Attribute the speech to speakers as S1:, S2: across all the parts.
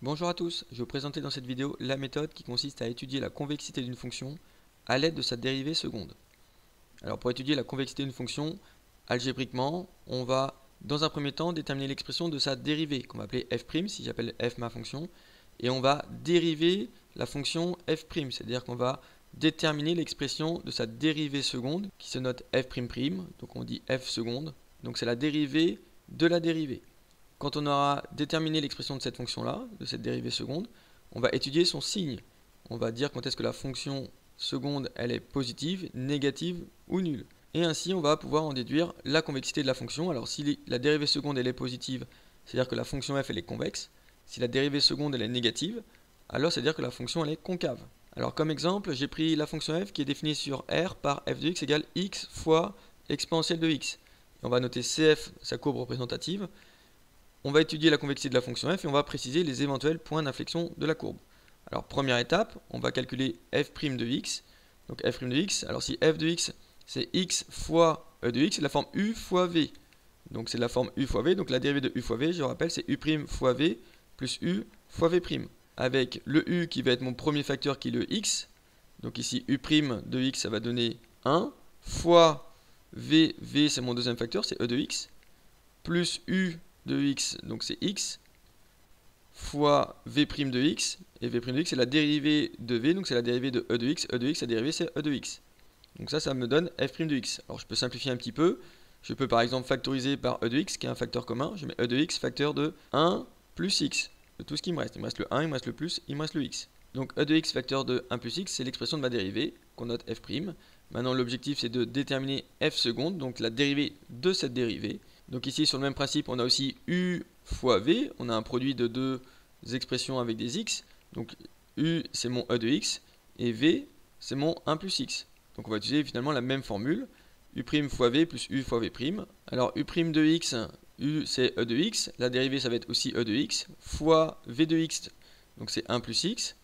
S1: Bonjour à tous, je vais vous présenter dans cette vidéo la méthode qui consiste à étudier la convexité d'une fonction à l'aide de sa dérivée seconde. Alors pour étudier la convexité d'une fonction, algébriquement, on va dans un premier temps déterminer l'expression de sa dérivée, qu'on va appeler f' si j'appelle f ma fonction, et on va dériver la fonction f', c'est-à-dire qu'on va déterminer l'expression de sa dérivée seconde, qui se note f', donc on dit f seconde, donc c'est la dérivée de la dérivée. Quand on aura déterminé l'expression de cette fonction-là, de cette dérivée seconde, on va étudier son signe. On va dire quand est-ce que la fonction seconde elle est positive, négative ou nulle. Et ainsi on va pouvoir en déduire la convexité de la fonction. Alors si la dérivée seconde elle est positive, c'est-à-dire que la fonction f elle est convexe. Si la dérivée seconde elle est négative, alors c'est-à-dire que la fonction elle est concave. Alors comme exemple, j'ai pris la fonction f qui est définie sur R par f de x égale x fois exponentielle de x. Et on va noter CF, sa courbe représentative. On va étudier la convexité de la fonction f et on va préciser les éventuels points d'inflexion de la courbe. Alors première étape, on va calculer f' de x. Donc f' de x, alors si f de x c'est x fois e de x, c'est la forme u fois v. Donc c'est la forme u fois v, donc la dérivée de u fois v, je rappelle, c'est u' fois v plus u fois v'. Avec le u qui va être mon premier facteur qui est le x. Donc ici u' de x ça va donner 1 fois v c'est mon deuxième facteur, c'est e de x, plus u de x, donc c'est x, fois v' de x, et v' de x c'est la dérivée de v, donc c'est la dérivée de e de x, la dérivée c'est e de x. Donc ça me donne f' de x. Alors je peux simplifier un petit peu, je peux par exemple factoriser par e de x, qui est un facteur commun, je mets e de x facteur de 1 plus x, de tout ce qui me reste. Il me reste le 1, il me reste le plus, il me reste le x. Donc e de x facteur de 1 plus x, c'est l'expression de ma dérivée, qu'on note f'. Maintenant l'objectif c'est de déterminer f seconde, donc la dérivée de cette dérivée. Donc ici sur le même principe on a aussi u fois v, on a un produit de deux expressions avec des x, donc u c'est mon e de x et v c'est mon 1 plus x. Donc on va utiliser finalement la même formule, u' fois v plus u fois v'. Alors u' de x, u c'est e de x, la dérivée ça va être aussi e de x, fois v de x, donc c'est 1 plus x,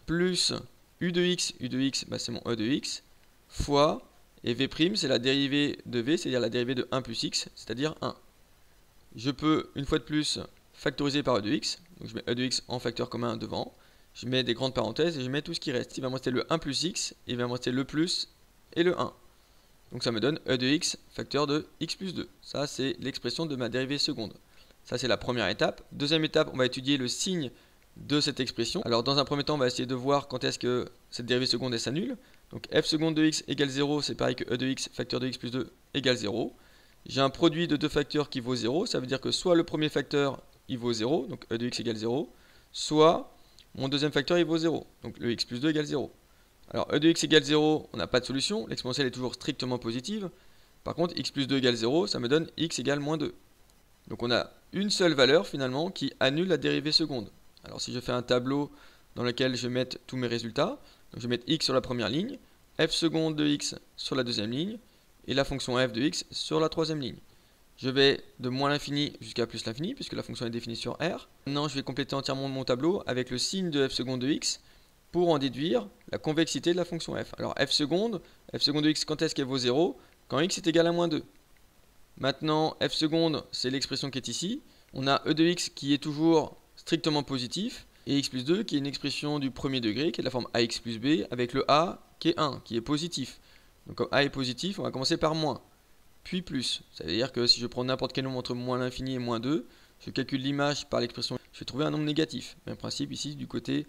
S1: plus u de x bah, c'est mon e de x, fois, et v' c'est la dérivée de v, c'est-à-dire la dérivée de 1 plus x, c'est-à-dire 1. Je peux, une fois de plus, factoriser par e de x, donc je mets e de x en facteur commun devant, je mets des grandes parenthèses et je mets tout ce qui reste. Il va me rester le 1 plus x, il va me rester le plus et le 1. Donc ça me donne e de x facteur de x plus 2. Ça c'est l'expression de ma dérivée seconde. Ça c'est la première étape. Deuxième étape, on va étudier le signe de cette expression. Alors dans un premier temps, on va essayer de voir quand est-ce que cette dérivée seconde s'annule. Donc f seconde de x égale 0, c'est pareil que e de x facteur de x plus 2 égale 0. J'ai un produit de deux facteurs qui vaut 0, ça veut dire que soit le premier facteur il vaut 0, donc e de x égale 0, soit mon deuxième facteur il vaut 0, donc le x plus 2 égale 0. Alors e de x égale 0, on n'a pas de solution, l'exponentielle est toujours strictement positive. Par contre x plus 2 égale 0, ça me donne x égale moins 2. Donc on a une seule valeur finalement qui annule la dérivée seconde. Alors si je fais un tableau dans lequel je vais mettre tous mes résultats, donc je vais mettre x sur la première ligne, f seconde de x sur la deuxième ligne, et la fonction f de x sur la troisième ligne. Je vais de moins l'infini jusqu'à plus l'infini, puisque la fonction est définie sur R. Maintenant, je vais compléter entièrement mon tableau avec le signe de f seconde de x pour en déduire la convexité de la fonction f. Alors f seconde de x, quand est-ce qu'elle vaut 0? Quand x est égal à moins 2. Maintenant, f seconde, c'est l'expression qui est ici. On a e de x qui est toujours strictement positif, et x plus 2 qui est une expression du premier degré, qui est de la forme ax plus b, avec le a qui est 1, qui est positif. Donc comme a est positif, on va commencer par moins, puis plus. Ça veut dire que si je prends n'importe quel nombre entre moins l'infini et moins 2, je calcule l'image par l'expression, je vais trouver un nombre négatif. Même principe ici, du côté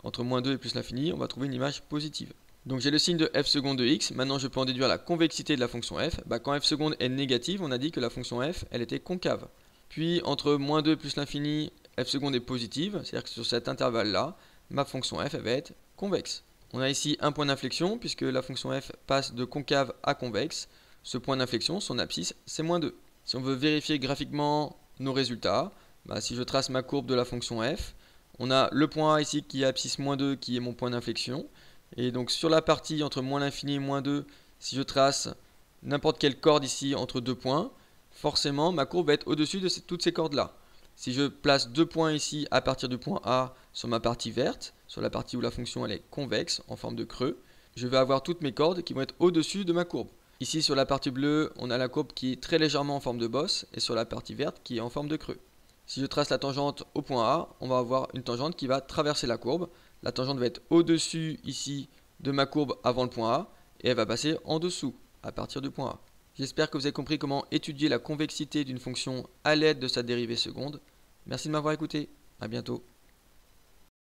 S1: entre moins 2 et plus l'infini, on va trouver une image positive. Donc j'ai le signe de f seconde de x, maintenant je peux en déduire la convexité de la fonction f. Quand f seconde est négative, on a dit que la fonction f, elle était concave. Puis entre moins 2 et plus l'infini, f seconde est positive, c'est-à-dire que sur cet intervalle-là, ma fonction f elle va être convexe. On a ici un point d'inflexion, puisque la fonction f passe de concave à convexe. Ce point d'inflexion, son abscisse, c'est moins 2. Si on veut vérifier graphiquement nos résultats, si je trace ma courbe de la fonction f, on a le point A ici qui est abscisse moins 2, qui est mon point d'inflexion. Et donc sur la partie entre moins l'infini et moins 2, si je trace n'importe quelle corde ici entre deux points, forcément ma courbe va être au-dessus de toutes ces cordes-là. Si je place deux points ici à partir du point A sur ma partie verte, sur la partie où la fonction elle est convexe en forme de creux, je vais avoir toutes mes cordes qui vont être au-dessus de ma courbe. Ici sur la partie bleue, on a la courbe qui est très légèrement en forme de bosse, et sur la partie verte qui est en forme de creux. Si je trace la tangente au point A, on va avoir une tangente qui va traverser la courbe. La tangente va être au-dessus ici de ma courbe avant le point A et elle va passer en dessous à partir du point A. J'espère que vous avez compris comment étudier la convexité d'une fonction à l'aide de sa dérivée seconde. Merci de m'avoir écouté. À bientôt.